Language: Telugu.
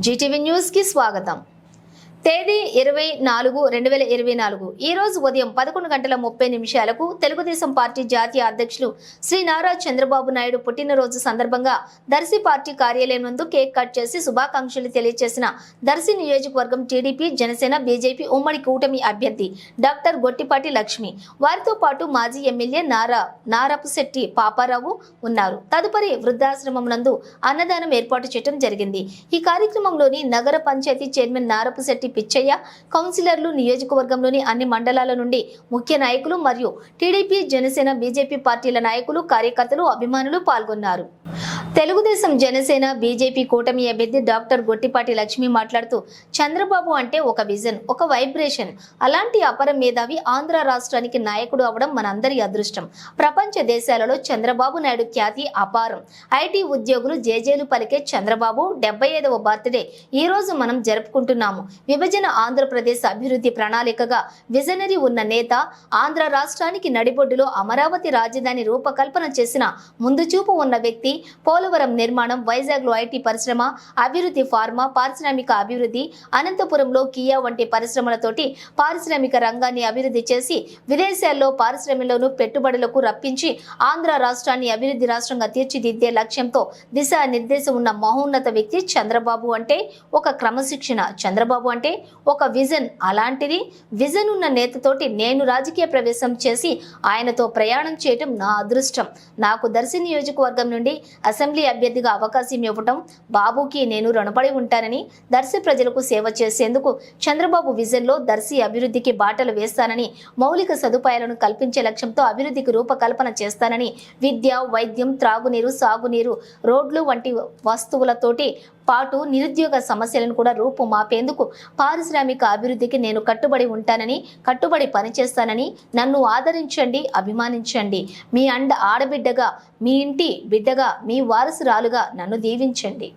జీటీవీ న్యూస్ కి స్వాగతం। తేదీ 24/2024 ఈ రోజు ఉదయం 11:30 తెలుగుదేశం పార్టీ జాతీయ అధ్యక్షులు శ్రీ నారా చంద్రబాబు నాయుడు పుట్టినరోజు సందర్భంగా దర్శి పార్టీ కార్యాలయం నందు కేక్ కట్ చేసి శుభాకాంక్షలు తెలియజేసిన దర్శి నియోజకవర్గం టీడీపీ జనసేన బీజేపీ ఉమ్మడి కూటమి అభ్యర్థి డాక్టర్ గొట్టిపాటి లక్ష్మి వారితో పాటు మాజీ ఎమ్మెల్యే నారపుశెట్టి పాపారావు ఉన్నారు। తదుపరి వృద్ధాశ్రమం నందు అన్నదానం ఏర్పాటు చేయడం జరిగింది। ఈ కార్యక్రమంలోని నగర పంచాయతీ చైర్మన్ నారపుశెట్టి పిచ్చయ్య, కౌన్సిలర్లు, నియోజకవర్గంలోని అన్ని మండలాల నుండి ముఖ్య నాయకులు మరియు టీడీపీ జనసేన బీజేపీ పార్టీల నాయకులు, కార్యకర్తలు, అభిమానులు పాల్గొన్నారు। తెలుగుదేశం జనసేన బీజేపీ కూటమి అభ్యర్థి డాక్టర్ గొట్టిపాటి లక్ష్మి మాట్లాడుతూ చంద్రబాబు అంటే ఒక విజన్, ఒక వైబ్రేషన్, అలాంటి అపర మేధావి ఆంధ్ర రాష్ట్రానికి నాయకుడు అవడం మనందరి అదృష్టం। ప్రపంచ దేశాలలో చంద్రబాబు నాయుడు ఖ్యాతి అపారం। ఐటీ ఉద్యోగులు జేజేలు పలికే చంద్రబాబు 75వ బర్త్డే ఈ రోజు మనం జరుపుకుంటున్నాము। విభజన ఆంధ్రప్రదేశ్ అభివృద్ధి ప్రణాళికగా విజనరీ ఉన్న నేత, ఆంధ్ర రాష్ట్రానికి నడిబొడ్డులో అమరావతి రాజధాని రూపకల్పన చేసిన ముందు చూపు ఉన్న వ్యక్తి, పోలవరం నిర్మాణం, వైజాగ్ లో ఐటీ పరిశ్రమ అభివృద్ధి, ఫార్మా పారిశ్రామిక అభివృద్ధి, అనంతపురంలో కియా వంటి పరిశ్రమలతోటి పారిశ్రామిక రంగాన్ని అభివృద్ధి చేసి విదేశాల్లో పారిశ్రమలోను పెట్టుబడులకు రప్పించి ఆంధ్ర రాష్ట్రాన్ని అభివృద్ధి రాష్ట్రంగా తీర్చిదిద్దే లక్ష్యంతో దిశా నిర్దేశం ఉన్న మహోన్నత వ్యక్తి చంద్రబాబు అంటే ఒక క్రమశిక్షణ, చంద్రబాబు అంటే ఒక విజన్। అలాంటిది విజన్ ఉన్న నేతతోటి నేను రాజకీయ ప్రవేశం చేసి ఆయనతో ప్రయాణం చేయటం నా అదృష్టం। నాకు దర్శి నియోజకవర్గం నుండి అసెంబ్లీ అభ్యర్థిగా అవకాశం ఇవ్వటం బాబుకి నేను రుణపడి ఉంటానని, దర్శి ప్రజలకు సేవ చేసేందుకు చంద్రబాబు విజన్ లో దర్శి అభివృద్ధికి బాటలు వేస్తానని, మౌలిక సదుపాయాలను కల్పించే లక్ష్యంతో అభివృద్ధికి రూపకల్పన చేస్తానని, విద్య, వైద్యం, త్రాగునీరు, సాగునీరు, రోడ్లు వంటి వస్తువులతోటి పాటు నిరుద్యోగ సమస్యలను కూడా రూపుమాపేందుకు పారిశ్రామిక అభివృద్ధికి నేను కట్టుబడి ఉంటానని, కట్టుబడి పనిచేస్తానని, నన్ను ఆదరించండి, అభిమానించండి, మీ ఆడబిడ్డగా, మీ ఇంటి బిడ్డగా, మీ వారసురాలుగా నన్ను దీవించండి।